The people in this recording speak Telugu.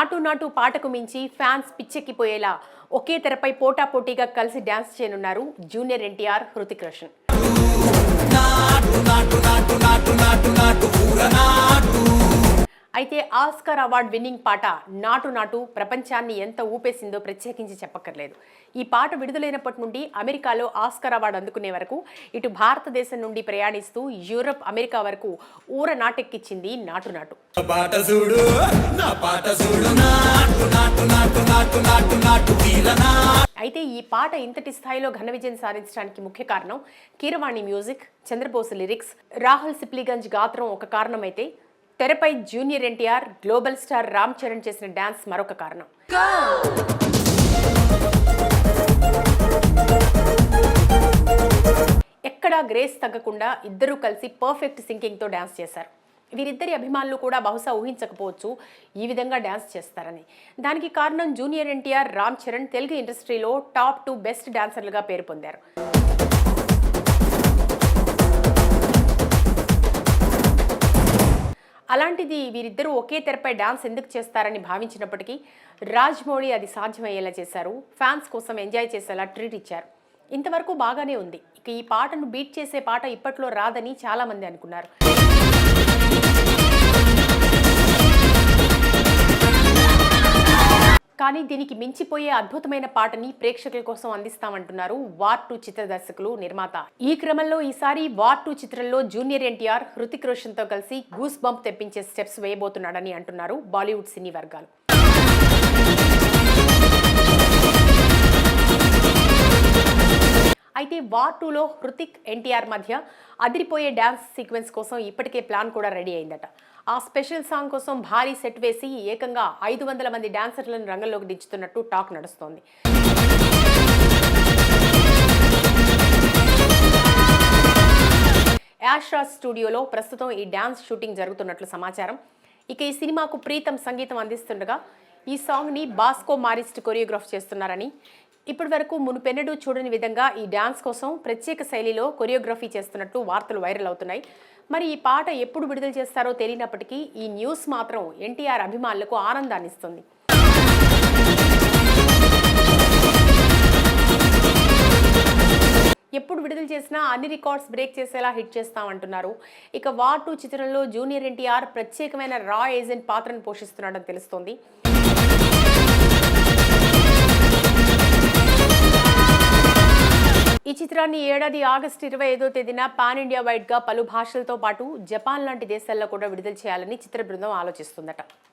నాటు నాటు పాటకు మించి ఫ్యాన్స్ పిచ్చెక్కిపోయేలా ఒకే తెరపై పోటాపోటీగా కలిసి డాన్స్ చేయనున్నారు జూనియర్ ఎన్టీఆర్, హృతిక్ రోషన్. అయితే ఆస్కార్ అవార్డ్ విన్నింగ్ పాట నాటు నాటు ప్రపంచాన్ని ఎంత ఊపేసిందో ప్రత్యేకించి చెప్పక్కర్లేదు. ఈ పాట విడుదలైనప్పటి నుండి అమెరికాలో ఆస్కార్ అవార్డు అందుకునే వరకు, ఇటు భారతదేశం నుండి ప్రయాణిస్తూ యూరప్, అమెరికా వరకు ఊర నాటెక్కిచ్చింది నాటు నాటు. అయితే ఈ పాట ఇంతటి స్థాయిలో ఘన విజయం సాధించడానికి ముఖ్య కారణం కీరవాణి మ్యూజిక్, చంద్రబోస్ లిరిక్స్, రాహుల్ సిప్లిగంజ్ గాత్రం ఒక కారణమైతే, తెరపై junior NTR, global star Ram Charan చేసిన డాన్స్ మరొక కారణం. ఎక్కడా గ్రేస్ తగ్గకుండా ఇద్దరూ కలిసి పర్ఫెక్ట్ సింకింగ్తో డాన్స్ చేశారు. వీరిద్దరి అభిమానులు కూడా బహుశా ఊహించకపోవచ్చు ఈ విధంగా డాన్స్ చేస్తారని. దానికి కారణం జూనియర్ ఎన్టీఆర్, రామ్ చరణ్ తెలుగు ఇండస్ట్రీలో టాప్ 2 బెస్ట్ డాన్సర్లుగా పేరు పొందారు. అలాంటిది వీరిద్దరూ ఒకే తెరపై డాన్స్ ఎందుకు చేస్తారని భావించినప్పటికీ రాజమౌళి అది సాధ్యమయ్యేలా చేశారు. ఫ్యాన్స్ కోసం ఎంజాయ్ చేసేలా ట్రీట్ ఇచ్చారు. ఇంతవరకు బాగానే ఉంది. ఇక ఈ పాటను బీట్ చేసే పాట ఇప్పట్లో రాదని చాలామంది అనుకున్నారు. కానీ దీనికి మించిపోయే అద్భుతమైన పాటని ప్రేక్షకుల కోసం అందిస్తామంటున్నారు వార్ 2 చిత్ర దర్శకులు, నిర్మాత. ఈ క్రమంలో ఈసారి వార్ 2 చిత్రంలో జూనియర్ ఎన్టీఆర్, హృతిక్ రోషన్ తో కలిసి గూస్ బంప్ తెప్పించే స్టెప్స్ వేయబోతున్నాడని అంటున్నారు బాలీవుడ్ సినీ వర్గాలు. అయితే వార్ 2లో హృతిక్, ఎన్టీఆర్ మధ్య అదిరిపోయే డాన్స్ సీక్వెన్స్ కోసం ఇప్పటికే ప్లాన్ కూడా రెడీ అయిందట. ఆ స్పెషల్ సాంగ్ కోసం భారీ సెట్ వేసి ఏకంగా 500 మంది డాన్సర్లను రంగంలోకి దించుతున్నట్టు టాక్ నడుస్తోంది. యాష్రాజ్ స్టూడియోలో ప్రస్తుతం ఈ డాన్స్ షూటింగ్ జరుగుతున్నట్లు సమాచారం. ఇక ఈ సినిమాకు ప్రీతం సంగీతం అందిస్తుండగా ఈ సాంగ్ని బాస్కో మారిస్ట్ కొరియోగ్రాఫ్ చేస్తున్నారని, ఇప్పటి వరకు మునుపెన్నడూ చూడని విధంగా ఈ డాన్స్ కోసం ప్రత్యేక శైలిలో కొరియోగ్రఫీ చేస్తున్నట్టు వార్తలు వైరల్ అవుతున్నాయి. మరి ఈ పాట ఎప్పుడు విడుదల చేస్తారో తెలియనప్పటికీ ఈ న్యూస్ మాత్రం ఎన్టీఆర్ అభిమానులకు ఆనందాన్ని ఇస్తుంది. ఎప్పుడు విడుదల చేసినా అన్ని రికార్డ్స్ బ్రేక్ చేసేలా హిట్ చేస్తామంటున్నారు. ఇక వార్ 2 చిత్రంలో జూనియర్ ఎన్టీఆర్ ప్రత్యేకమైన రా ఏజెంట్ పాత్రను పోషిస్తున్నాడని తెలుస్తోంది. ఈ చిత్రాన్ని ఏడాది ఆగస్టు 25వ తేదీన పాన్ ఇండియా వైడ్ గా పలు భాషలతో పాటు జపాన్ లాంటి దేశాల్లో కూడా విడుదల చేయాలని చిత్ర బృందం ఆలోచిస్తుందట.